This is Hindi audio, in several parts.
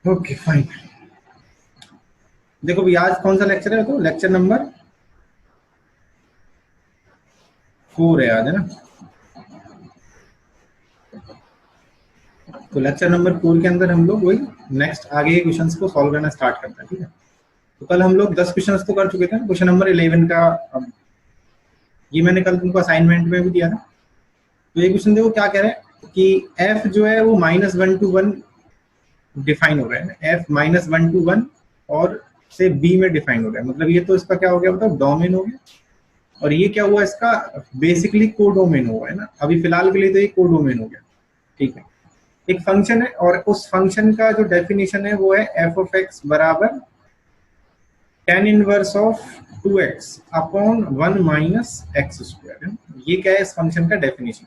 Okay fine. देखो भैया आज कौन सा लेक्चर है, तो लेक्चर नंबर 4 है आज, है ना। तो लेक्चर नंबर 4 के अंदर हम लोग वही नेक्स्ट आगे के क्वेश्चंस को सॉल्व करना स्टार्ट करते हैं, ठीक है। तो कल हम लोग 10 क्वेश्चंस तो कर चुके थे, क्वेश्चन नंबर 11 का अब ये मैंने कल तुमको असाइनमेंट में भी दिया था। तो ये क्वेश्चन देखो क्या कह रहे हैं कि एफ जो है वो -1 to 1 डिफाइन हो रहा है ना, एफ -1 to 1 और से बी में डिफाइन हो रहा है। मतलब ये तो इसका क्या हो गया, बताओ, डोमेन हो गया। और ये क्या हुआ, इसका बेसिकली कोडोमेन हुआ है ना। अभी फिलहाल के लिए तो ये कोडोमेन हो गया, ठीक है। एक फंक्शन है और उस फंक्शन का जो डेफिनेशन है वो है एफ ऑफ एक्स बराबर tan inverse of 2x upon 1 minus x square. ये क्या है इस फंक्शन का डेफिनेशन।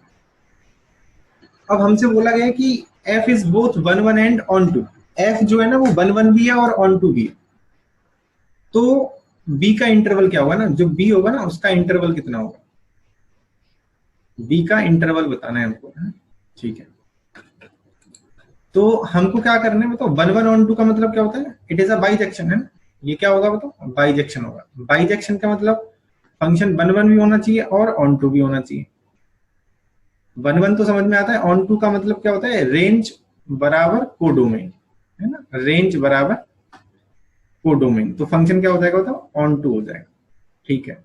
अब हमसे बोला गया है कि f is both 1 1 and onto. f जो है ना वो 1 1 भी है और ऑन टू भी है। तो b का इंटरवल क्या होगा ना, जो b होगा ना उसका इंटरवल कितना होगा, b का इंटरवल बताना है हमको, ठीक है। तो हमको क्या करना है, बताओ, 1 1 ऑन टू का मतलब क्या होता है, इट इज अ बाइजेक्शन, है ना। ये क्या होगा बताओ, बाइजेक्शन होगा। बाइजेक्शन का मतलब फंक्शन 1 1 भी होना चाहिए और ऑन टू भी होना चाहिए। 1 1 तो समझ में आता है, ऑन टू का मतलब क्या होता है, रेंज बराबर कोडोमेन, है ना। रेंज बराबर कोडोमेन, तो फंक्शन क्या हो जाएगा बताओ, ऑन टू हो जाएगा, ठीक है।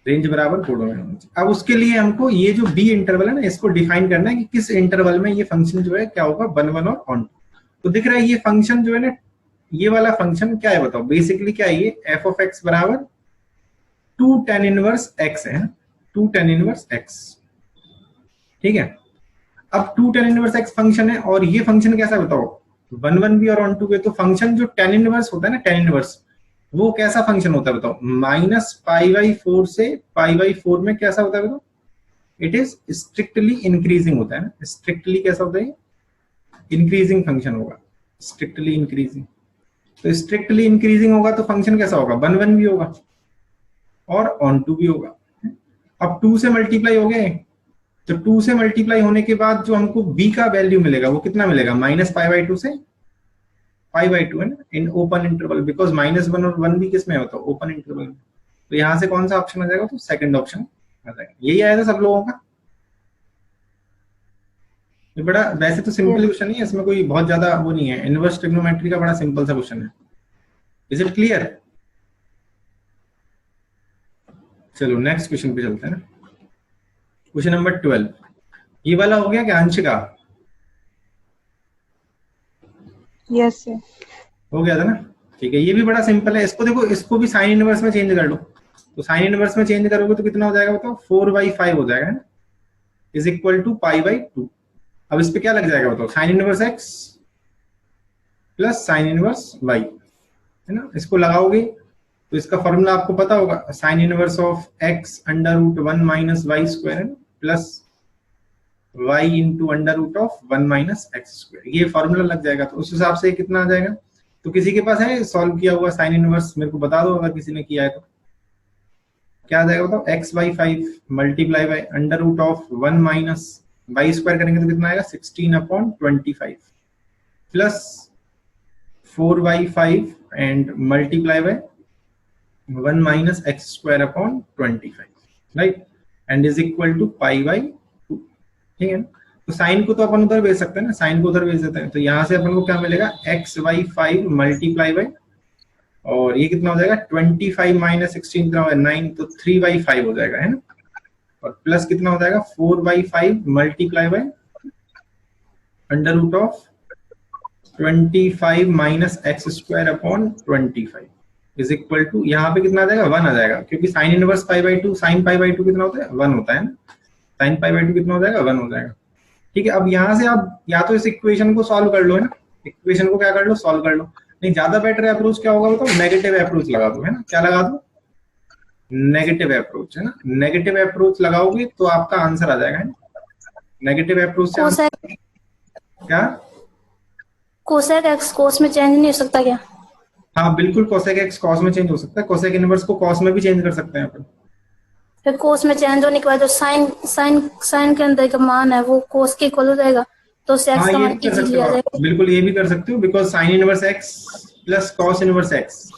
रेंज बराबर कोडोमेन होना चाहिए। अब उसके लिए हमको ये जो बी इंटरवल है ना इसको डिफाइन करना है कि किस इंटरवल में ये फंक्शन जो है क्या होगा, 1 1 और ऑन टू। तो दिख रहा है ये फंक्शन जो है ना, ये वाला फंक्शन क्या है बताओ, बेसिकली क्या है, ये एफ ऑफ एक्स बराबर 2 tan इनवर्स एक्स है, 2 tan इनवर्स एक्स, ठीक है। अब 2 tan इनवर्स एक्स फंक्शन है और ये फंक्शन कैसा है बताओ, 1 1 भी और ऑन टू भी। तो फंक्शन जो tan इनवर्स होता है ना, tan इनवर्स वो कैसा फंक्शन होता है बताओ, -π/4 से π/4 में कैसा होता है बताओ, इट इज स्ट्रिक्टली इंक्रीजिंग होता है ना। स्ट्रिक्टली कैसा होता है, इंक्रीजिंग फंक्शन होगा, स्ट्रिक्टली इंक्रीजिंग। तो स्ट्रिक्टली इंक्रीजिंग होगा तो फंक्शन कैसा होगा, 1 1 भी होगा और ऑन टू भी होगा। अब 2 से मल्टीप्लाई हो गए, तो 2 से मल्टीप्लाई होने के बाद जो हमको b का वैल्यू मिलेगा वो कितना मिलेगा, -π/2 से π/2, है ना, इन ओपन इंटरवल। बिकॉज -1 और 1 भी किस में होता है, ओपन इंटरवल। तो यहाँ से कौन सा ऑप्शन आ जाएगा, तो सेकंड ऑप्शन आ जाएगा। यही आया था सब लोगों का। ये बड़ा वैसे तो सिंपल यस। क्वेश्चन नहीं है, इसमें कोई बहुत ज्यादा वो नहीं है। इनवर्स ट्रिग्नोमेट्री का बड़ा सिंपल सा क्वेश्चन है। Is it clear. चलो नेक्स्ट क्वेश्चन पे चलते हैं ना। क्वेश्चन नंबर 12 ये वाला हो गया क्या अंश का, यस सर। हो गया था ना, ठीक है। ये भी बड़ा सिंपल है। इसको देखो, इसको भी साइन इनवर्स में चेंज कर लो। तो साइन इनवर्स में चेंज करोगे तो कितना हो जाएगा बताओ, 4/5 हो जाएगा, है, इज इक्वल टू π/2। अब इस पे क्या लग जाएगा बताओ, sine inverse x plus sine inverse y, है ना। इसको लगाओगे तो इसका फॉर्मूला आपको पता होगा, sine inverse of x √1 minus y square plus y into √1 minus x square. ये फॉर्मूला लग जाएगा। तो उस हिसाब से कितना आ जाएगा। तो किसी के पास है सॉल्व किया हुआ साइन इनवर्स, मेरे को बता दो अगर किसी ने किया है तो। क्या आ जाएगा बताओ, x/5 multiply by √1 minus y square करेंगे तो कितना आएगा, 16/25 plus 4/5 and multiply by 1 minus x square upon 25, right, and is equal to π/2, ठीक है। तो साइन को तो अपन उधर भेज सकते हैं ना, साइन को उधर भेज देते हैं। तो यहाँ से अपन को क्या मिलेगा, x/5 मल्टीप्लाई बाय, और ये कितना हो जाएगा, 25 माइनस 16 कितना होगा, 9, तो 3/5 हो जाएगा, है ना। और प्लस कितना हो जाएगा, 4/5 multiply by √25 minus x square upon 25 is equal to, यहाँ पे कितना आ जाएगा, 1 आ जाएगा, क्योंकि साइन इनवर्स π/2, साइन π/2 कितना होता है, 1 होता है ना। साइन π/2 कितना हो जाएगा, 1 हो जाएगा, ठीक है। अब यहाँ से आप या तो इस इक्वेशन को सॉल्व कर लो, है ना। इक्वेशन को क्या कर लो, सॉल्व कर लो। नहीं, ज्यादा बेटर अप्रोच क्या होगा बताओ, नेगेटिव अप्रोच लगा दो, है ना। क्या लगा दो, नेगेटिव अप्रोच, है ना। नेगेटिव अप्रोच लगाओगे तो आपका आंसर आ जाएगा, है ना। नेगेटिव अप्रोच से आंसर कोसेक क्या, कोसेक एक्स कोस में चेंज नहीं हो सकता क्या। हाँ बिल्कुल, कोसेक एक्स कॉस में चेंज हो सकता है। कोसेक इनवर्स को कॉस में भी चेंज कर सकते हैं अपन। फिर कोस में चेंज होने के बाद जो साइन साइन साइन के अंदर का मान है वो कोस के इक्वल हो जाएगा। तो सेक्स हाँ का ये मान भी कर इजी सकते हो लिया आप, जाएगा। बिल्कुल ये भी कर सकते हो, because sine inverse x plus cos inverse x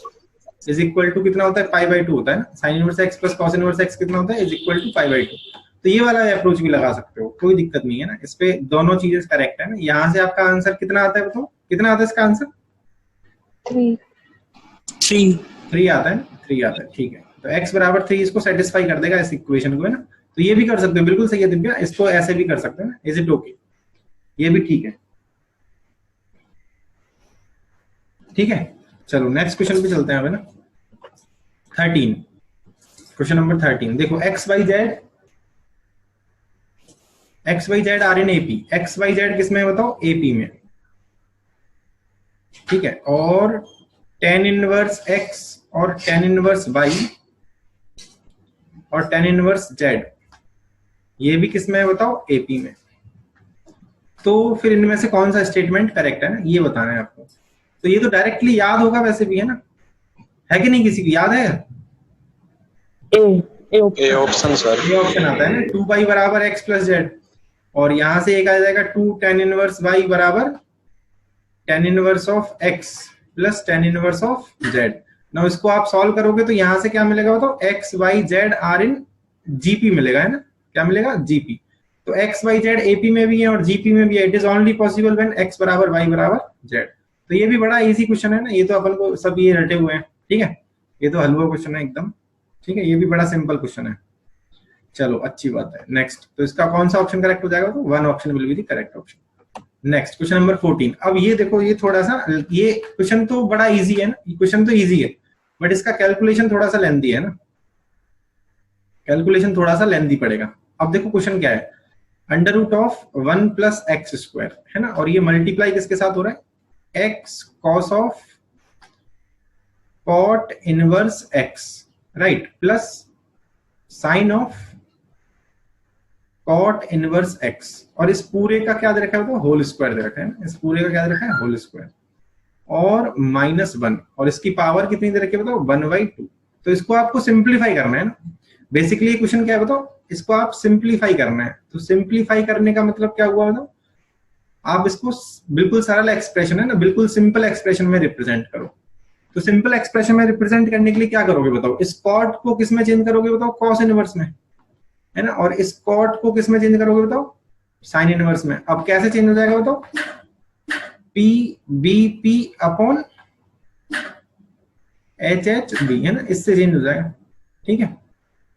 is equal to कितना होता है, पाई बाई टू होता है ना। Sine inverse x plus cos inverse x कितना होता है, is equal to pi by two. तो ये वाला अप्रोच भी लगा सकते हो, कोई दिक्कत नहीं है ना, इस पे दोनों चीजें करेक्ट है ना। यहाँ से आपका आंसर कितना आता है बताओ, कितना आता है इसका आंसर, 3 3 आता है ना, 3 आता है, ठीक है। तो x बराबर 3 इसको सेटिस्फाई कर देगा इस इक्वेशन को, है ना। तो ये भी कर सकते हो, बिल्कुल सही है दिव्या, इसको ऐसे भी कर सकते हैं ना, इज इट ओके, ये भी ठीक है, ठीक है। चलो नेक्स्ट क्वेश्चन पे चलते हैं अब, है ना। 13, क्वेश्चन नंबर 13 देखो, x y z are in AP, x y z किसमें है बताओ, एपी में, ठीक है। और tan इनवर्स x और tan इनवर्स y और tan इनवर्स z ये भी किसमें है बताओ, एपी में। तो फिर इनमें से कौन सा स्टेटमेंट करेक्ट है ना, ये बताना है आपको। तो ये तो डायरेक्टली याद होगा वैसे भी, है ना, है कि नहीं, किसी को याद है, ए ऑप्शन सर। ये ऑप्शन आता है ना, 2 पाई बराबर x प्लस जेड, और यहां से एक आ जाएगा 2 tan इनवर्स y बराबर tan inverse of x plus tan inverse of z। ना इसको आप सॉल्व करोगे तो यहां से क्या मिलेगा बताओ, x y z are in GP मिलेगा, है ना, क्या मिलेगा, जीपी। तो x y z एपी में भी है और जीपी में भी है, it is only possible when x बराबर y बराबर z। तो ये भी बड़ा इजी क्वेश्चन है ना, ये तो अपन को सब ये रटे हुए हैं, ठीक है, ये तो हलवा क्वेश्चन है एकदम, ठीक है, ये भी बड़ा सिंपल क्वेश्चन है। चलो अच्छी बात है, नेक्स्ट। तो इसका कौन सा ऑप्शन करेक्ट हो जाएगा, तो one option will be the correct option. Next question number 14। अब ये देखो, ये थोड़ा सा, ये क्वेश्चन तो बड़ा इजी है ना, ये क्वेश्चन तो इजी है, बट इसका कैलकुलेशन थोड़ा सा लेंथी है ना, कैलकुलेशन थोड़ा सा लेंथी पड़ेगा। अब देखो क्वेश्चन क्या है, under root of 1 plus x square, है ना, और ये मल्टीप्लाई किसके साथ हो रहा है, x cos of cot inverse x, right, plus sine of cot inverse x, और इस पूरे का क्या दे रखा है तो होल स्क्वायर दे रखा है, इस पूरे का क्या दे रखा है, होल स्क्वायर, और -1, और इसकी पावर कितनी दे रखी है बताओ, 1/2। तो इसको आपको सिंप्लीफाई करना है ना, बेसिकली क्वेश्चन क्या है बताओ, इसको आप सिंप्लीफाई करना है। तो सिंप्लीफाई करने का मतलब क्या हुआ बताओ, आप इसको बिल्कुल सरल एक्सप्रेशन है ना, बिल्कुल सिंपल एक्सप्रेशन में रिप्रेजेंट करो। तो सिंपल एक्सप्रेशन में रिप्रेजेंट करने के लिए क्या करोगे बताओ, इस कॉट को किस में चेंज करोगे बताओ, कॉस इनवर्स में, है ना, और इस कॉट को किस में चेंज करोगे बताओ, साइन इनवर्स में। अब कैसे चेंज हो जाएगा बताओ, P B P upon H H B, है ना, इससे चेंज हो जाएगा, ठीक है।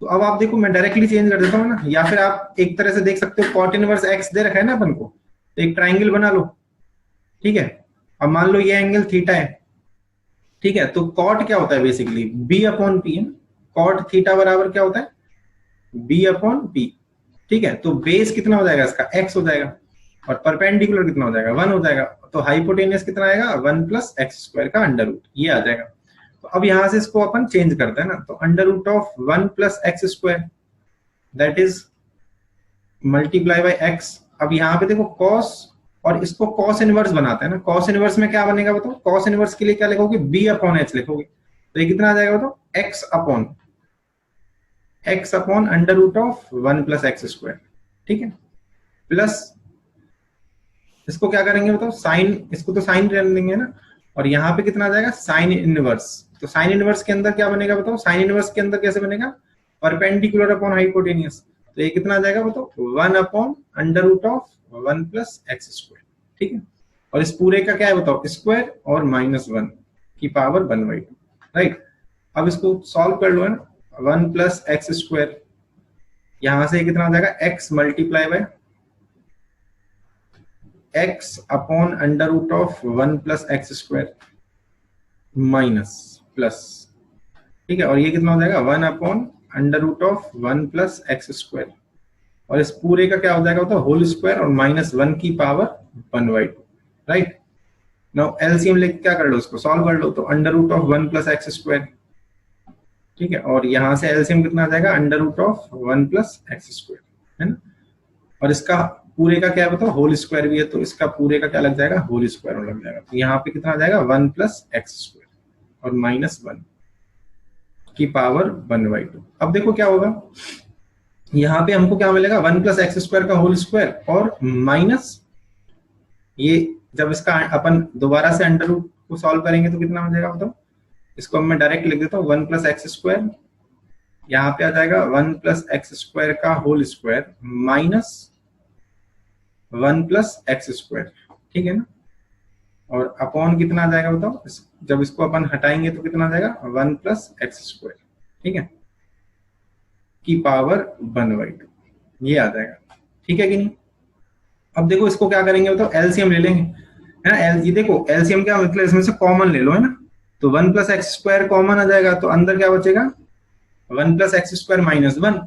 तो अब आप देखो, मैं डायरेक्टली चेंज कर देता हूँ ना, या फिर आप एक तरह से देख सकते हो, कॉट इनवर्स एक्स दे रखा है ना अपन को, तो एक ट्राइंगल बना लो, ठीक है। अब मान लो ये एंगल थीटा है, ठीक है, तो कॉट क्या होता है बेसिकली, बी अपॉन पी, है, कॉट थीटा बराबर क्या होता है, बी अपॉन पी, ठीक है। तो बेस कितना हो जाएगा इसका, एक्स हो जाएगा, और परपेंडिकुलर कितना हो जाएगा, 1 हो जाएगा। तो हाइपोटेनियस कितना आएगा, 1 प्लस एक्स स्क्वायर का अंडर रूट, ये आ जाएगा। तो अब यहां से इसको अपन चेंज करते हैं ना, तो under root of 1 plus x square that is multiply by x. अब यहाँ पे देखो कॉस, और इसको कॉस इनवर्स बनाते हैं ना, कॉस इनवर्स में क्या बनेगा बताओ, कॉस इनवर्स के लिए क्या लिखोगे, बी अपॉन एच लिखोगे। तो ये कितना आ जाएगा बताओ, x upon under root of 1 plus x square, ठीक है, प्लस इसको क्या करेंगे बताओ, साइन, इसको तो साइन रहने देंगे ना, और यहाँ पे कितना आ जाएगा, साइन इनवर्स। तो साइन इनवर्स के अंदर क्या बनेगा बताओ, साइन इनवर्स के अंदर कैसे बनेगा, परपेंडिकुलर अपॉन हाइपोटेनियस। तो ये कितना आ जाएगा बताओ, 1 upon under root of 1 plus x square, ठीक है। और इस पूरे का क्या है बताओ, स्क्वायर और -1 की पावर 1/2, राइट। अब इसको सॉल्व कर लो, है ना, 1 प्लस एक्स स्क्वायर, यहां से कितना आ जाएगा, x multiply by x upon under root of 1 plus x square minus plus, ठीक है, और ये कितना हो जाएगा, 1 upon under root of 1 plus x square, और इस पूरे का क्या हो जाएगा तो होल स्क्वायर और -1 की पावर 1/2, राइट। नाउ एलसीएम लेके क्या कर लो, उसको सॉल्व कर लो। तो under root of 1 plus x square, ठीक है, और यहां से एलसीएम कितना आ जाएगा, under root of 1 plus x square, है ना, और इसका पूरे का क्या बताओ, होल स्क्वायर भी है, तो इसका पूरे का क्या लग जाएगा, होल स्क्वायर में लग जाएगा। तो यहाँ पे कितना आ जाएगा, 1 प्लस एक्स स्क्वायर और -1 की पावर 1/2। अब देखो क्या होगा, यहाँ पे हमको क्या मिलेगा, 1 प्लस एक्स स्क्वायर का होल स्क्वायर और -1 ये जब इसका अपन दोबारा से अंडर रूट को सॉल्व करेंगे तो कितना हो जाएगा बताओ। इसको मैं डायरेक्ट लिख देता हूँ 1 प्लस एक्स स्क्वायर, यहाँ पे आ जाएगा 1 प्लस एक्स स्क्वायर का whole square minus 1 plus x square, ठीक है ना। और अपॉन कितना आ जाएगा बताओ, जब इसको अपन हटाएंगे तो कितना आ जाएगा 1 प्लस एक्स स्क्वायर, ठीक है, की पावर 1/2, ये आ जाएगा, ठीक है कि नहीं। अब देखो इसको क्या करेंगे बताओ, एलसीएम ले लेंगे, है ना। ये देखो एलसीएम क्या मतलब इसमें से कॉमन ले लो, है ना। तो 1 प्लस एक्स स्क्वायर कॉमन आ जाएगा, तो अंदर क्या बचेगा 1 प्लस एक्स स्क्वायर माइनस 1,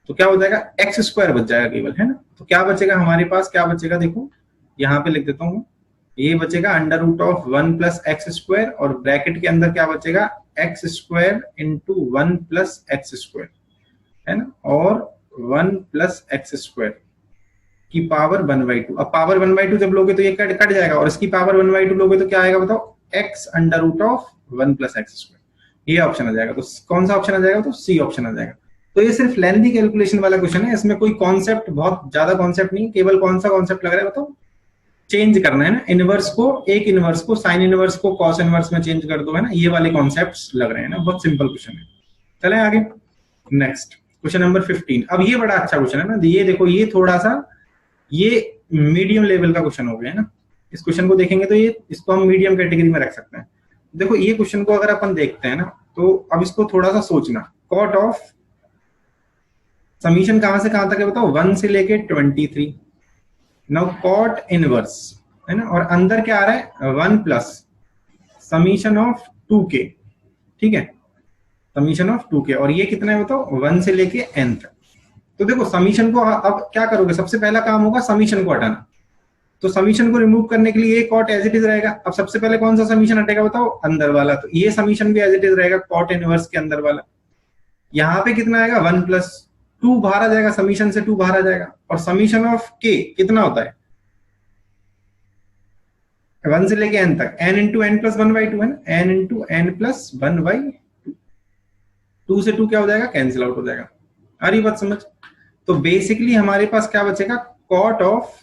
तो क्या हो जाएगा एक्स स्क्वायर बच जाएगा केवल, है ना। तो क्या बचेगा हमारे पास, क्या बचेगा देखो यहाँ पे लिख देता हूँ, ये बचेगा under root of 1 plus x square और ब्रैकेट के अंदर क्या बचेगा x square into 1 plus x square, है ना, और 1 प्लस एक्स स्क्वायर की पावर 1/2। अब पावर 1/2 जब लोगे तो ये कट जाएगा, और इसकी पावर 1/2 लोगे तो क्या आएगा बताओ x under root of 1 plus x square, ये ऑप्शन आ जाएगा। तो कौन सा ऑप्शन आ जाएगा, तो सी ऑप्शन आ जाएगा। तो ये सिर्फ लेंथी कैलकुलेशन वाला क्वेश्चन है, इसमें कोई कॉन्सेप्ट, बहुत ज्यादा कॉन्सेप्ट नहीं, केवल कौन सा कॉन्सेप्ट लग रहा है बताओ, चेंज करना है ना, इनवर्स को, एक इनवर्स को साइन इनवर्स को कॉस इनवर्स में चेंज कर दो, है ना, ये वाले कॉन्सेप्ट्स लग रहे हैं ना, बहुत सिंपल क्वेश्चन है। चलें आगे, नेक्स्ट क्वेश्चन नंबर 15। अब ये बड़ा अच्छा क्वेश्चन है ना, ये देखो ये थोड़ा सा ये मीडियम लेवल का क्वेश्चन हो गया है ना। इस क्वेश्चन को देखेंगे तो ये इसको हम मीडियम कैटेगरी में रख सकते हैं। देखो ये क्वेश्चन को अगर अपन देखते हैं ना, तो अब इसको थोड़ा सा सोचना, कॉट ऑफ समीशन कहां से कहां तक है बताओ, 1 से लेके 23। नाउ कॉट इनवर्स, है ना, और अंदर क्या आ रहा है 1 प्लस समीशन ऑफ 2k, ठीक है, समीशन ऑफ 2k, और ये कितना है बताओ 1 से लेके n तक। तो देखो समीशन को अब क्या करोगे, सबसे पहला काम होगा समीशन को हटाना। तो समीशन को रिमूव करने के लिए ये कॉट एज इट इज रहेगा। अब सबसे पहले कौन सा समीशन हटेगा बताओ, अंदर वाला, तो ये समीशन भी एज इट इज रहेगा कॉट इनवर्स के अंदर वाला। यहाँ पे कितना आएगा 1 प्लस 2 बाहर आ जाएगा, समीशन से 2 बाहर आ जाएगा, और समीशन ऑफ k कितना होता है 1 से लेके n तक, n इंटू n प्लस 1/2 है ना, n इंटू n प्लस 1/2, 2 से 2 क्या हो जाएगा कैंसिल आउट हो जाएगा। आ रही बात समझ। तो बेसिकली हमारे पास क्या बचेगा, cot of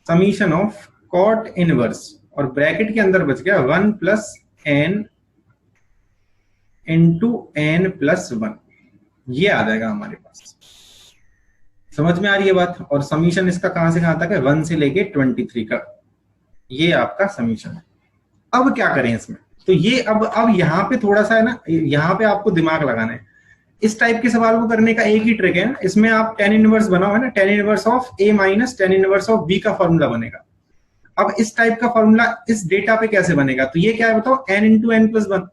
summation of cot inverse, और ब्रैकेट के अंदर बच गया 1 plus n into n plus 1, ये आ जाएगा हमारे पास। समझ में आ रही है बात। और समीशन इसका कहां से कहां तक है 1 से लेके 23 का, ये आपका समीशन है। अब क्या करें इसमें, तो ये अब यहाँ पे थोड़ा सा है ना, यहाँ पे आपको दिमाग लगाना है। इस टाइप के सवाल को करने का एक ही ट्रिक है ना, इसमें आप tan इनवर्स बनाओ, है ना, tan inverse of a minus tan inverse of b का फॉर्मूला बनेगा। अब इस टाइप का फॉर्मूला इस डेटा पे कैसे बनेगा, तो ये क्या है बताओ n इंटू n प्लस 1,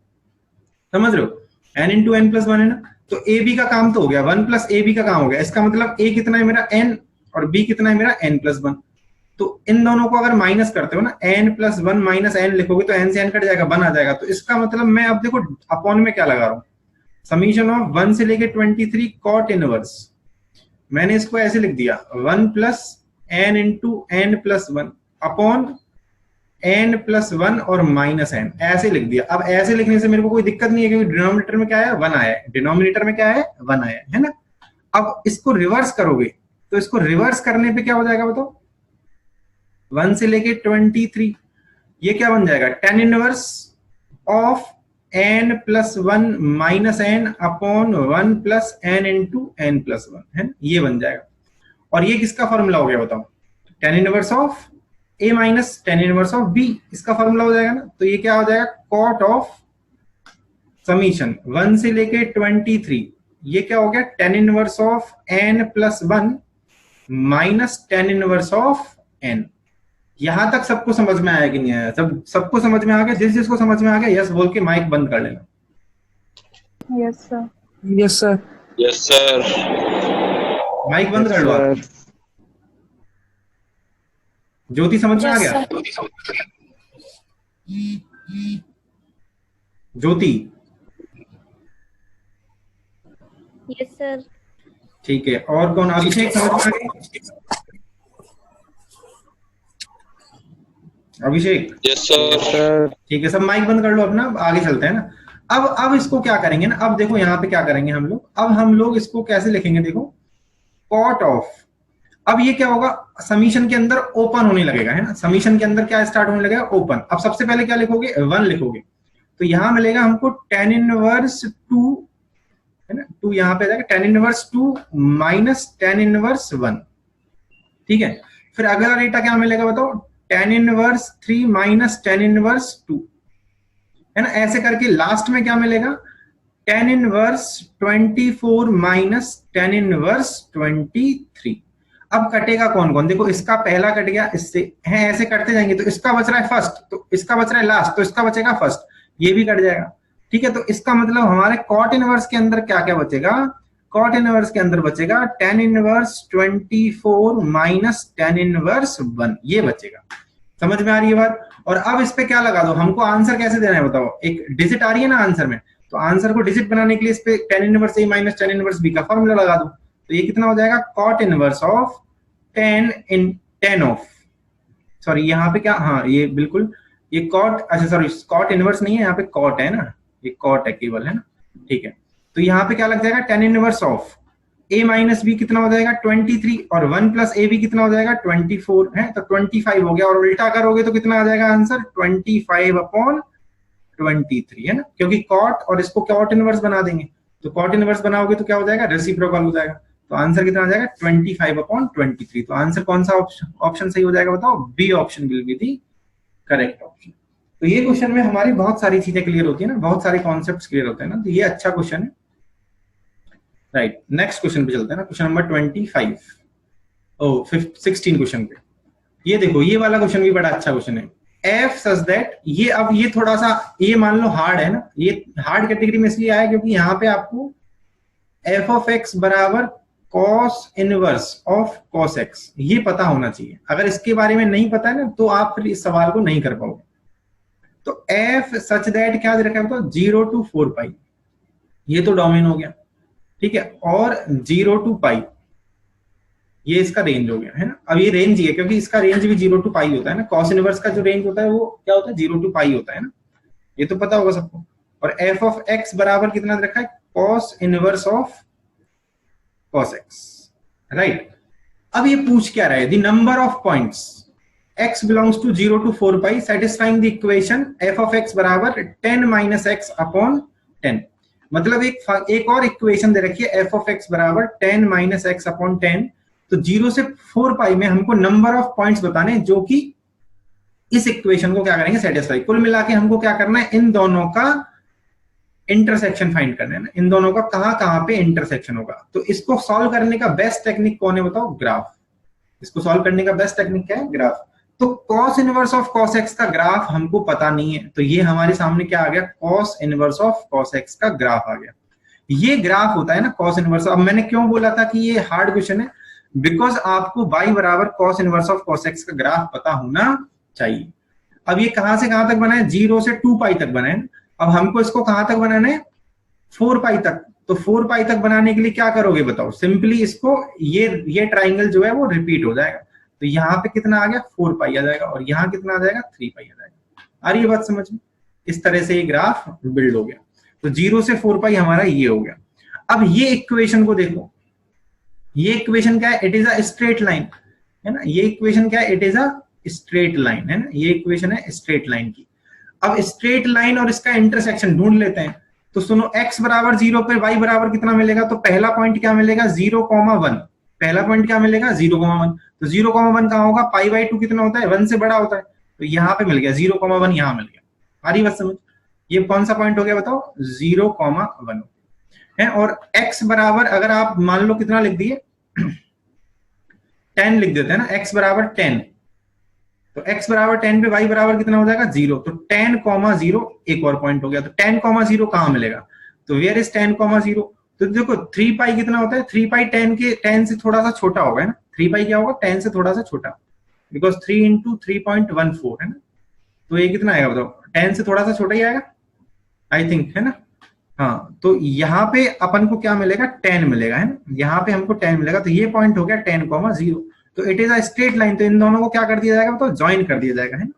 समझ रहे हो, n इंटू n प्लस 1 है ना। तो ए बी का काम तो हो गया, 1 प्लस ए बी का काम हो गया। इसका मतलब a कितना है मेरा n और b कितना है मेरा n प्लस 1। तो इन दोनों को अगर माइनस करते हो ना, n प्लस 1 माइनस n लिखोगे तो n से n कट जाएगा, 1 आ जाएगा। तो इसका मतलब मैं अब देखो अपॉन में क्या लगा रहा हूं, समीशन ऑफ 1 से लेके 23 कॉट इनवर्स, मैंने इसको ऐसे लिख दिया 1 plus n into n plus 1 upon n plus 1 और माइनस n, ऐसे लिख दिया। अब ऐसे लिखने से मेरे को कोई दिक्कत नहीं है, क्योंकि डिनोमिनेटर में क्या है 1 आया है, डिनोमिनेटर में क्या है 1 आया है ना। अब इसको रिवर्स करोगे, तो इसको रिवर्स करने पे क्या हो जाएगा बताओ, 1 से लेके 23, ये क्या बन जाएगा tan inverse of n plus 1 minus n upon 1 plus n into n plus 1, है ना, ये बन जाएगा। और ये किसका फॉर्मूला हो गया बताओ, tan inverse of a minus tan inverse of b, इसका फॉर्मूला हो जाएगा ना। तो ये क्या हो जाएगा कॉट ऑफ समीशन 1 से लेके 23, ये क्या हो गया tan inverse of n plus 1 minus tan inverse of n। यहां तक सबको समझ में आया कि नहीं आया, सबको समझ में आ गया, जिसको समझ में आ गया यस बोल के माइक बंद कर लेना। Yes sir. Yes sir. Yes sir. Mic बंद कर लो आप। ज्योति समझ में आ गया, ज्योति यस सर। ठीक है, और कौन, अभिषेक समझ में आ गया, अभिषेक यस सर। ठीक है, सब माइक बंद कर लो अपना, आगे चलते हैं ना। अब इसको क्या करेंगे ना, अब देखो यहाँ पे क्या करेंगे हम लोग, अब हम लोग इसको कैसे लिखेंगे देखो, कॉट ऑफ, अब ये क्या होगा, समीशन के अंदर ओपन होने लगेगा, है ना, समीशन के अंदर क्या स्टार्ट होने लगेगा, ओपन। अब सबसे पहले क्या लिखोगे, 1 लिखोगे, तो यहां मिलेगा हमको tan इनवर्स 2, है ना, 2 यहां पे जाएगा, tan inverse 2 minus tan inverse 1, ठीक है। फिर अगला डेटा क्या मिलेगा बताओ, tan inverse 3 minus tan inverse 2, है ना। ऐसे करके लास्ट में क्या मिलेगा, tan inverse 24 minus tan inverse 23। अब कटेगा कौन कौन, देखो इसका पहला कट गया इससे, है ऐसे करते जाएंगे, तो इसका बच रहा है फर्स्ट, तो इसका बच रहा है लास्ट, तो इसका बचेगा फर्स्ट, ये भी कट जाएगा, ठीक है। तो इसका मतलब हमारे कॉट इनवर्स के अंदर क्या क्या बचेगा, कॉट इनवर्स के अंदर बचेगा tan inverse 24 minus tan inverse 1, ये बचेगा। समझ में आ रही है बात। और अब इस पे क्या लगा दो, हमको आंसर कैसे देना है बताओ, एक डिजिट आ रही है ना आंसर में, तो आंसर को डिजिट बनाने के लिए इस पे tan inverse a minus tan inverse b का फॉर्मूला लगा दो, तो ये कितना हो जाएगा, cot inverse of tan of, sorry यहाँ पे क्या, हाँ ये बिल्कुल ये कॉट, अच्छा सॉरी कॉट इनवर्स नहीं है, यहाँ पे कॉट है ना, ये कॉट है केवल, है ना, ठीक है। तो यहाँ पे क्या लग जाएगा, tan inverse of a minus b कितना हो जाएगा 23, और 1 प्लस a b कितना हो जाएगा 24, है, तो 25 हो गया, और उल्टा करोगे तो कितना आ जाएगा आंसर 25 अपॉन 23, है ना, क्योंकि कॉट और इसको कॉट इनवर्स बना देंगे, तो कॉट इनवर्स बनाओगे तो क्या हो जाएगा, रेसिप्रोकल हो जाएगा, तो आंसर कितना आ जाएगा 25 अपॉन 23। तो आंसर कौन सा ऑप्शन सही हो जाएगा बताओ, B option will be the correct option. तो ये क्वेश्चन में हमारी बहुत सारी चीजें क्लियर होती है ना, बहुत सारे कॉन्सेप्ट्स क्लियर होते हैं ना, तो ये अच्छा क्वेश्चन है, राइट। नेक्स्ट क्वेश्चन पे चलते हैं ना, क्वेश्चन नंबर 25, ओ 16 क्वेश्चन पे, ये देखो ये वाला क्वेश्चन भी बड़ा अच्छा क्वेश्चन है, एफ सच दैट, ये अब ये थोड़ा सा ये मान लो हार्ड है ना, ये हार्ड कैटेगरी में इसलिए आया क्योंकि यहाँ पे आपको एफ ऑफ एक्स बराबर cos inverse of cos x ये पता होना चाहिए, अगर इसके बारे में नहीं पता है ना तो आप फिर इस सवाल को नहीं कर पाओगे। तो एफ सच दैट क्या दे रखा है तो 0 to 4 पाई, ये तो डोमेन हो गया, ठीक है, और 0 to पाई ये इसका रेंज हो गया, है ना। अब ये रेंज ही है क्योंकि इसका रेंज भी 0 to पाई होता है ना, कॉस इनवर्स का जो रेंज होता है वो क्या होता है 0 to पाई होता है ना, ये तो पता होगा सबको। और एफ ऑफ एक्स बराबर कितना दे रखा है, cos inverse of cos x, right. अब ये पूछ क्या रहा है, the number of points x belongs to 0 to 4 pi satisfying the equation f of x बराबर 10 माइनस x अपॉन 10। मतलब एक और इक्वेशन दे रखी है f of x बराबर 10 माइनस x अपॉन 10, तो 0 से 4 पाई में हमको नंबर ऑफ पॉइंट्स बताने जो कि इस इक्वेशन को क्या करेंगे सेटिस्फाई। कुल मिला के हमको क्या करना है, इन दोनों का इंटरसेक्शन फाइंड करना है ना, इन दोनों का कहां पे इंटरसेक्शन होगा। तो इसको सॉल्व करने का बेस्ट टेक्निक कौन है बताओ, ग्राफ। इसको सॉल्व करने का बेस्ट टेक्निक क्या है, ग्राफ। तो cos inverse of cos x का ग्राफ हमको पता नहीं है, तो ये हमारे सामने क्या आ गया, cos inverse of cos x का ग्राफ आ गया। ये ग्राफ होता है ना cos इनवर्स। अब मैंने क्यों बोला था कि ये हार्ड क्वेश्चन है, बिकॉज आपको y बराबर cos inverse of cos x का ग्राफ पता होना चाहिए। अब ये कहां से कहां तक बना है, 0 से 2 पाई तक बना है। अब हमको इसको कहां तक बनाना है, 4 पाई तक। तो 4 पाई तक बनाने के लिए क्या करोगे बताओ, सिंपली इसको ये ट्राइंगल जो है वो रिपीट हो जाएगा, तो यहाँ पे कितना आ गया 4 पाई आ जाएगा, और यहाँ कितना आ जाएगा 3 पाई आ जाएगा। आ रही है बात समझ में, इस तरह से ये ग्राफ बिल्ड हो गया। तो 0 से 4 पाई हमारा ये हो गया। अब ये इक्वेशन को देखो, ये इक्वेशन क्या है, it is a straight line, है ना। ये इक्वेशन क्या है, it is a straight line, है ना। ये इक्वेशन है स्ट्रेट लाइन की। अब स्ट्रेट लाइन और इसका इंटरसेक्शन ढूंढ लेते हैं। तो सुनो, x बराबर 0 पे y बराबर कितना मिलेगा, तो पहला पॉइंट क्या मिलेगा 0,1। पहला पॉइंट क्या मिलेगा 0,1। तो 0,1 कहां होगा, पाई बाई 2 कितना होता है 1 से बड़ा होता है, तो यहाँ पे मिल गया 0,1, यहाँ मिल गया। आ रही बात समझ, ये कौन सा पॉइंट हो गया बताओ 0,1 है। और x बराबर अगर आप मान लो कितना लिख दिए 10 लिख देते हैं ना, x बराबर 10, तो x बराबर 10 पे y बराबर कितना हो जाएगा 0, तो 10,0 एक और पॉइंट हो गया। तो 10,0 कहां मिलेगा, तो वेयर इज 10,0, तो देखो 3 पाई कितना होता है, 3 पाई 10 से थोड़ा सा छोटा होगा, है ना। 3 पाई क्या होगा 10 से थोड़ा सा छोटा, बिकॉज 3 into 3.14 है ना, तो ये कितना आएगा बताओ 10 से थोड़ा सा छोटा ही आएगा आई थिंक, है ना। हाँ, तो यहाँ पे अपन को क्या मिलेगा 10 मिलेगा, है ना, यहाँ पे हमको 10 मिलेगा। तो ये पॉइंट हो गया 10,0, तो it is a straight line. तो इन दोनों को क्या कर दिया जाएगा तो ज्वाइन कर दिया जाएगा, है ना।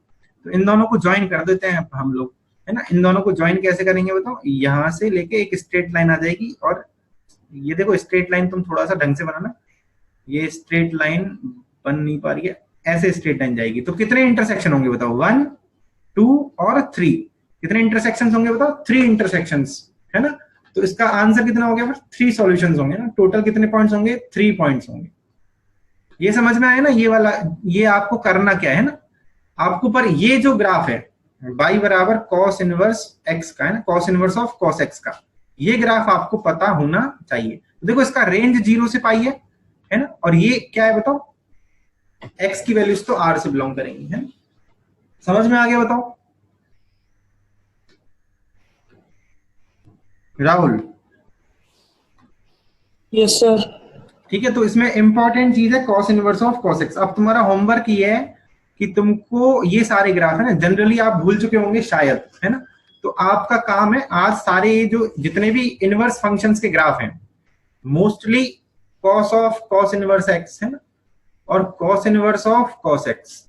तो इन दोनों को ज्वाइन कर देते हैं हम लोग, है ना। इन दोनों को ज्वाइन कैसे करेंगे बताओ, यहाँ से लेके एक स्ट्रेट लाइन आ जाएगी, और ये देखो स्ट्रेट लाइन तुम थोड़ा सा ढंग से बनाना, ये स्ट्रेट लाइन बन नहीं पा रही है, ऐसे स्ट्रेट लाइन जाएगी। तो कितने इंटरसेक्शन होंगे बताओ, 1 2 और 3। कितने इंटरसेक्शन होंगे बताओ, 3 इंटरसेक्शन है ना। तो इसका आंसर कितना हो गया फिर, 3 सॉल्यूशंस होंगे ना। टोटल कितने पॉइंट्स होंगे, 3 पॉइंट्स होंगे। ये समझ में आया ना ये वाला। ये आपको करना क्या है ना, आपको पर ये जो ग्राफ है y बराबर cos इनवर्स x का है ना, cos inverse of cos x का, ये ग्राफ आपको पता होना चाहिए। तो देखो इसका रेंज 0 से पाई है ना, और ये क्या है बताओ, x की वैल्यूज तो r से बिलोंग करेंगी, है ना। समझ में आ गया बताओ राहुल? Yes sir. ठीक है, तो इसमें इंपॉर्टेंट चीज है cos inverse of cos x। अब तुम्हारा होमवर्क ये है कि तुमको ये सारे ग्राफ है ना, जनरली आप भूल चुके होंगे शायद, है ना। तो आपका काम है आज सारे जो जितने भी इनवर्स फंक्शंस के ग्राफ हैं, mostly cos of cos inverse x है ना, और cos inverse of cos x,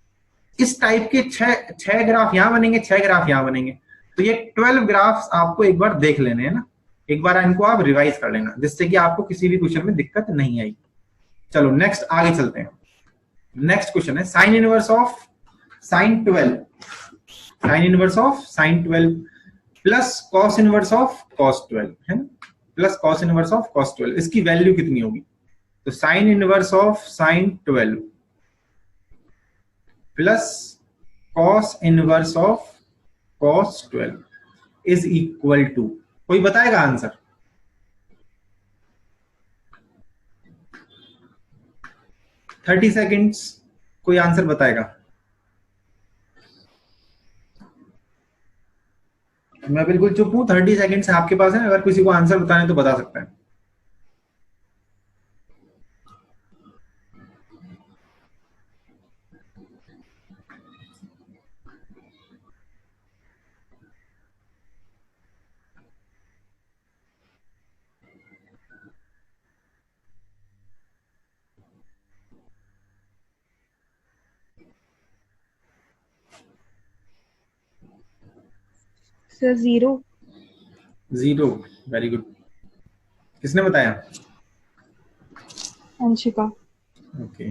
इस टाइप के छह ग्राफ यहां बनेंगे, 6 ग्राफ यहां बनेंगे। तो ये 12 ग्राफ्स आपको एक बार देख लेने हैं ना, एक बार इनको आप रिवाइज कर लेना, जिससे कि आपको किसी भी क्वेश्चन में दिक्कत नहीं आएगी। चलो नेक्स्ट आगे चलते हैं। नेक्स्ट क्वेश्चन है sine inverse of sine 12, sine inverse of sine 12 plus cos inverse of cos 12 है ना, plus cos inverse of cos 12, इसकी वैल्यू कितनी होगी? तो sine inverse of sine 12 plus cos inverse of cos 12 is equal to, कोई बताएगा आंसर? थर्टी सेकेंड्स, कोई आंसर बताएगा? मैं बिल्कुल चुप हूं, 30 सेकेंड्स आपके पास है, अगर किसी को आंसर बताना है तो बता सकता है। सर 0। 0, very good. किसने बताया? अंशिका। ओके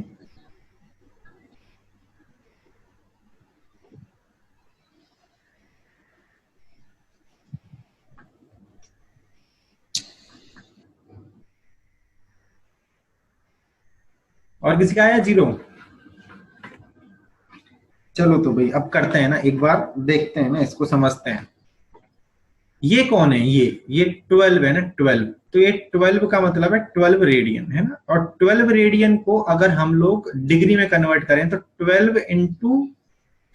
और किसी का आया 0? चलो तो भाई अब करते हैं ना, एक बार देखते हैं ना, इसको समझते हैं। ये कौन है? ये 12 है ना, 12। तो ये 12 का मतलब है 12 रेडियन है ना, और 12 रेडियन को अगर हम लोग डिग्री में कन्वर्ट करें तो 12 इंटू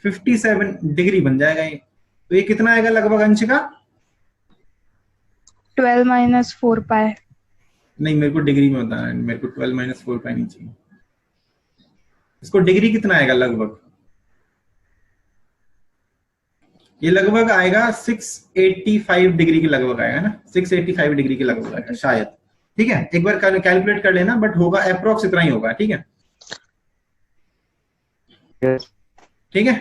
57 डिग्री बन जाएगा ये। तो ये कितना आएगा लगभग अंशिका? 12 माइनस 4 पाई। नहीं, मेरे को डिग्री में बताना है, मेरे को 12 माइनस 4 पाई नहीं चाहिए। इसको डिग्री कितना आएगा लगभग? ये लगभग आएगा 685 डिग्री के लगभग आएगा ना, 685 डिग्री के लगभग आएगा शायद। ठीक है, एक बार कैलकुलेट कर लेना, बट होगा अप्रोक्स इतना ही होगा। ठीक है, ठीक है,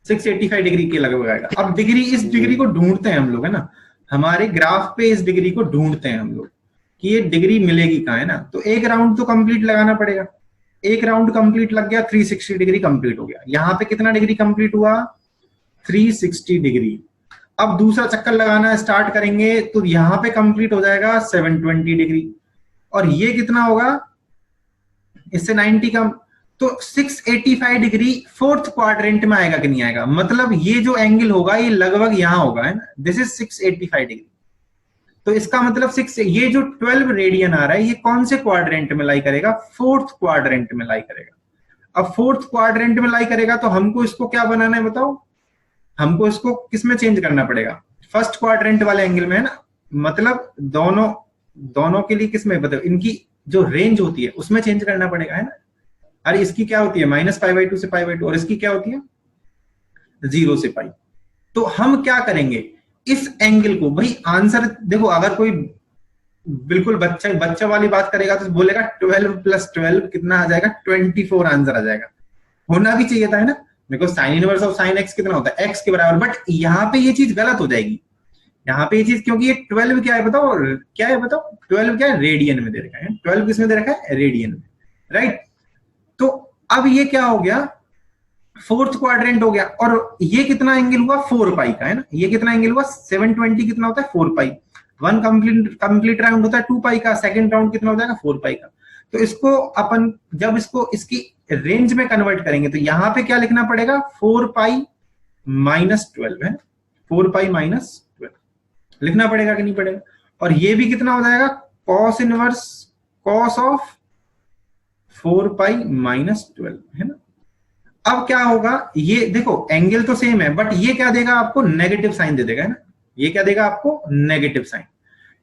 685 डिग्री के लगभग आएगा। अब डिग्री, इस डिग्री को ढूंढते हैं हम लोग, है ना, हमारे ग्राफ पे इस डिग्री को ढूंढते हैं हम लोग कि ये डिग्री मिलेगी कहाँ, है ना। तो एक राउंड तो कंप्लीट लगाना पड़ेगा। एक राउंड कंप्लीट लग गया, 360 डिग्री कंप्लीट हो गया। यहाँ पे कितना डिग्री कंप्लीट हुआ? 360 डिग्री। अब दूसरा चक्कर लगाना स्टार्ट करेंगे तो यहां पे कंप्लीट हो जाएगा 720 डिग्री, और ये कितना होगा? इससे 90 कम, तो 685 डिग्री फोर्थ क्वाड्रेंट में आएगा कि नहीं आएगा? मतलब ये जो एंगल होगा ये लगभग यहां होगा, है ना, दिस इज 685 डिग्री। तो इसका मतलब ये जो 12 रेडियन आ रहा है ये कौन से क्वाड्रेंट में लाई करेगा? फोर्थ क्वाड्रेंट में लाई करेगा। अब फोर्थ क्वाड्रेंट में लाई करेगा तो हमको इसको क्या बनाना है बताओ? हमको इसको किस में चेंज करना पड़ेगा? फर्स्ट क्वाड्रेंट वाले एंगल में, है ना, मतलब दोनों के लिए किस में, मतलब इनकी जो रेंज होती है उसमें चेंज करना पड़ेगा, है ना। अरे इसकी क्या होती है? -π/2 से π/2, और इसकी क्या होती है? 0 से π। तो हम क्या करेंगे, इस एंगल को, भाई आंसर देखो, अगर कोई बिल्कुल बच्चा वाली बात करेगा तो बोलेगा 12 + 12 कितना आ जाएगा? 24 आंसर आ जाएगा। होना भी चाहिए था, है ना, because sine inverse of sign x कितना होता है? x के बराबर। बट यहाँ पे ये चीज गलत हो जाएगी, यहाँ पे ये चीज, क्योंकि ये 12 क्या है बताओ? क्या है बताओ? 12 क्या है? रेडियन में दे रखा है। 12 किस में दे रखा है? रेडियन में। राइट। तो अब ये क्या हो गया, फोर्थ क्वाड्रेंट हो गया, और ये कितना एंगल हुआ 4 पाई का, है ना। ये कितना एंगल हुआ 720, कितना होता है 4 पाई। वन कंप्लीट राउंड होता है 2 पाई का, सेकंड राउंड कितना हो जाएगा 4 पाई का। तो इसको अपन जब इसको इसकी रेंज में कन्वर्ट करेंगे तो यहां पे क्या लिखना पड़ेगा 4 पाई माइनस 12 है, 4 पाई माइनस 12 लिखना पड़ेगा कि नहीं पड़ेगा। और ये भी कितना हो जाएगा cos inverse cos of 4 pi minus 12, है ना। अब क्या होगा, ये देखो एंगल तो सेम है, बट ये क्या देगा आपको नेगेटिव साइन दे देगा, है ना। ये क्या देगा आपको नेगेटिव साइन,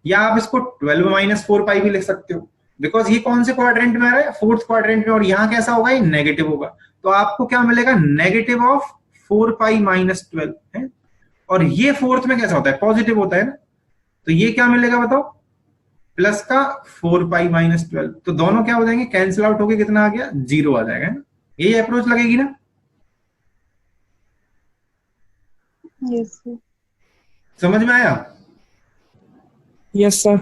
या आप इसको 12 माइनस 4 पाई भी लिख सकते हो, बिकॉज ये कौन से क्वाड्रेंट में आ रहा है, फोर्थ क्वाड्रेंट में, और यहां कैसा होगा ये नेगेटिव होगा। तो आपको क्या मिलेगा नेगेटिव ऑफ 4 पाई माइनस 12 है। और ये फोर्थ में कैसा होता है पॉजिटिव होता है ना, तो ये क्या मिलेगा बताओ प्लस का 4 पाई माइनस 12। तो दोनों क्या हो जाएंगे कैंसिल आउट होके कितना आ गया 0 आ जाएगा, है ना। यही अप्रोच लगेगी ना। Yes, sir. समझ में आया, Yes, sir.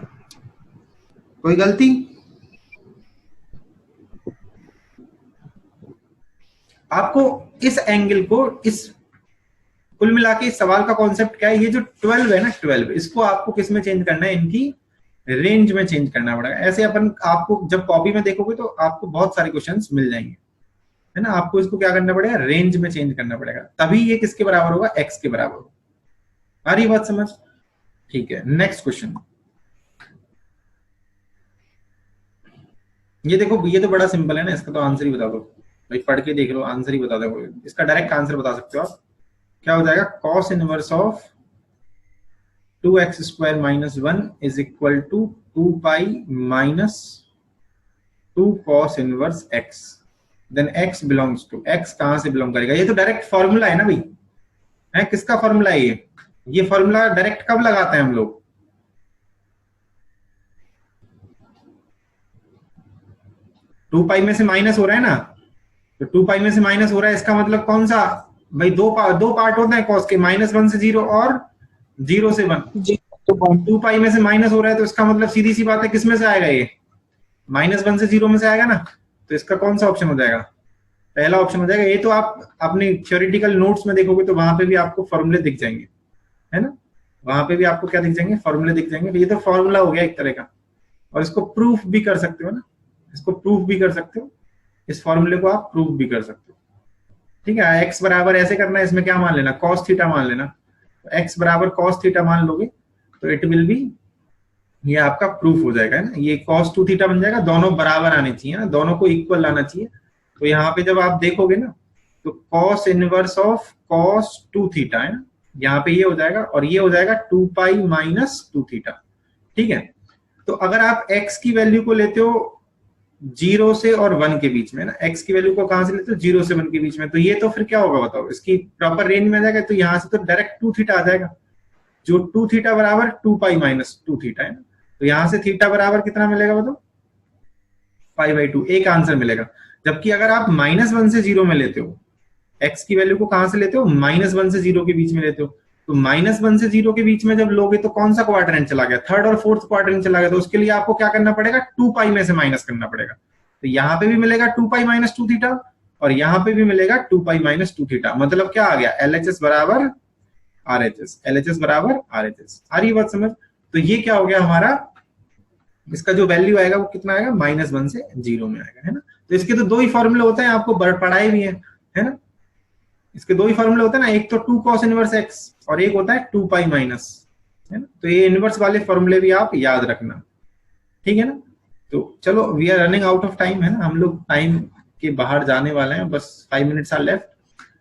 कोई गलती। आपको इस एंगल को इस कुल मिला के इस सवाल का कॉन्सेप्ट क्या है, ये जो 12 है ना 12 इसको आपको किस में चेंज करना है, इनकी रेंज में चेंज करना पड़ेगा। ऐसे अपन आपको जब कॉपी में देखोगे तो आपको बहुत सारे क्वेश्चंस मिल जाएंगे, है ना। आपको इसको क्या करना पड़ेगा रेंज में चेंज करना पड़ेगा, तभी ये किसके बराबर होगा x के बराबर होगा। आ रही बात समझ, ठीक है। नेक्स्ट क्वेश्चन, ये देखो ये तो बड़ा सिंपल है ना, इसका तो आंसर ही बता दो भाई, पढ़ के देख लो आंसर ही बता दो। इसका डायरेक्ट आंसर बता सकते हो आप, क्या हो जाएगा cos inverse of 2x square minus 1 is equal to 2 pi minus 2 cos inverse x, then x belongs to, x कहां से बिलोंग करेगा, ये तो डायरेक्ट फॉर्मूला है ना भाई, है किसका फॉर्मूला है ये फॉर्मूला डायरेक्ट कब लगाते हैं हम लोग, 2 पाई में से माइनस हो रहा है ना, तो 2 पाई में से माइनस हो रहा है, इसका मतलब कौन सा भाई, दो पार्ट होते हैं कॉस के, -1 से 0 और 0 से 1। 2 पाई में से माइनस हो रहा है तो इसका मतलब सीधी सी बात है किसमें से आएगा ये -1 से 0 में से आएगा ना। तो इसका कौन सा ऑप्शन हो जाएगा, पहला ऑप्शन हो जाएगा। ये तो आप अपने थ्योरेटिकल नोट्स में देखोगे तो वहां पे भी आपको फॉर्मूले दिख जाएंगे, है ना। वहां पे भी आपको क्या दिख जाएंगे फॉर्मूले दिख जाएंगे। ये तो फॉर्मूला हो गया एक तरह का, और इसको प्रूफ भी कर सकते हो ना, इसको प्रूफ भी कर सकते हो, इस फॉर्मूले को आप प्रूफ भी कर सकते हो, ठीक है। एक्स बराबर ऐसे करना है, इसमें क्या मान लेना cos थीटा मान लेना, एक्स बराबर cos थीटा मान लोगे तो इट विल बी, ये आपका प्रूफ हो जाएगा, है ना। ये cos 2 थीटा बन जाएगा, दोनों बराबर आने चाहिए ना, दोनों को इक्वल लाना चाहिए। तो यहाँ पे जब आप देखोगे ना तो cos inverse of cos 2 theta है ना, यहाँ पे ये हो जाएगा, और ये हो जाएगा 2 पाई माइनस 2 थीटा, ठीक है। तो अगर आप x की वैल्यू को लेते हो 0 से और 1 के बीच में ना, x की वैल्यू को कहां से लेते हो 0 से 1 के बीच में, तो ये तो फिर क्या होगा बताओ, इसकी प्रॉपर रेंज में आ जाएगा। तो यहां से तो डायरेक्ट 2 थीटा आ जाएगा, जो 2 थीटा बराबर 2 पाई माइनस 2 थीटा है ना। तो यहां से थीटा बराबर कितना मिलेगा बताओ π/2, एक आंसर मिलेगा। जबकि अगर आप -1 से 0 में लेते हो, x की वैल्यू को कहां से लेते हो -1 से 0 के बीच में लेते हो, तो -1 से 0 के बीच में जब लोगे तो कौन सा क्वाड्रेंट चला गया, थर्ड और फोर्थ क्वाड्रेंट चला गया। तो उसके लिए आपको क्या करना पड़ेगा 2 पाई में से माइनस करना पड़ेगा। तो यहाँ पे भी मिलेगा 2 पाई माइनस 2 थीटा, और यहाँ पे भी मिलेगा 2 पाई माइनस 2 थीटा। मतलब क्या आ गया LHS बराबर RHS, LHS बराबर RHS। आ रही बात समझ। तो ये क्या हो गया हमारा, इसका जो वैल्यू आएगा वो कितना आएगा -1 से 0 में आएगा, है ना। तो इसके तो 2 ही फॉर्मूले होते हैं, आपको पढ़ाए भी है ना। इसके 2 ही फॉर्मूले होते हैं ना, एक तो 2 cos इनवर्स x और एक होता है 2 पाई माइनस, है ना। तो ये इनवर्स वाले फॉर्मूले भी आप याद रखना, ठीक है ना। तो चलो we are running out of time, है ना, हम लोग टाइम के बाहर जाने वाले हैं, बस 5 मिनट्स आर लेफ्ट।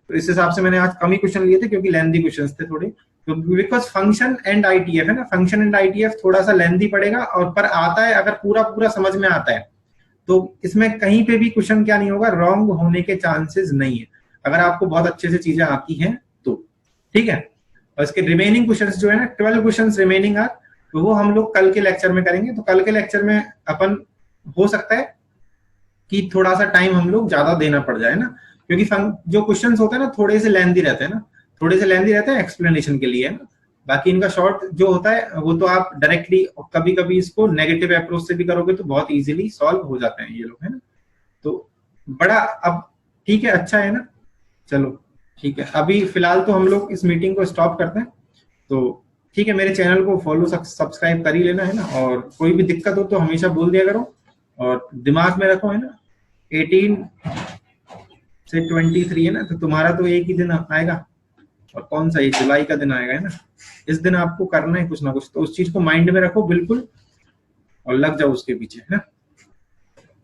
तो इस हिसाब से मैंने आज कम ही क्वेश्चन लिए थे क्योंकि लेंथी क्वेश्चंस थे थोड़े, तो बिकॉज फंक्शन एंड आईटीएफ है ना, फंक्शन एंड आईटीएफ थोड़ा सा लेंथी पड़ेगा, और पर आता है अगर पूरा समझ में आता है तो इसमें कहीं पे भी क्वेश्चन क्या नहीं होगा, रॉन्ग होने के चांसेस नहीं है, अगर आपको बहुत अच्छे से चीजें आती हैं तो, ठीक है। और इसके रिमेनिंग क्वेश्चंस जो है ना 12 क्वेश्चंस रिमेनिंग आर, तो वो हम लोग कल के लेक्चर में करेंगे। तो कल के लेक्चर में अपन हो सकता है कि थोड़ा सा टाइम हम लोग ज्यादा देना पड़ जाए ना, क्योंकि जो क्वेश्चंस होते हैं ना थोड़े से लेंथी रहते हैं ना, थोड़े से लेंथी रहते हैं एक्सप्लेनेशन के लिए, है ना। बाकी इनका शॉर्ट जो होता है वो तो आप डायरेक्टली कभी कभी इसको नेगेटिव अप्रोच से भी करोगे तो बहुत इजीली सॉल्व हो जाते हैं ये लोग, है ना। तो बड़ा अब ठीक है, अच्छा है ना। चलो ठीक है, अभी फिलहाल तो हम लोग इस मीटिंग को स्टॉप करते हैं। तो ठीक है, मेरे चैनल को फॉलो सब्सक्राइब कर ही लेना है ना, और कोई भी दिक्कत हो तो हमेशा बोल दिया करो, और दिमाग में रखो है ना 18 से 23 है ना, तो तुम्हारा तो एक ही दिन आएगा, और कौन सा, ये जुलाई का दिन आएगा है ना। इस दिन आपको करना है कुछ ना कुछ, तो उस चीज को माइंड में रखो बिल्कुल, और लग जाओ उसके पीछे है ना।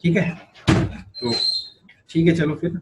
ठीक है, तो ठीक है, चलो फिर।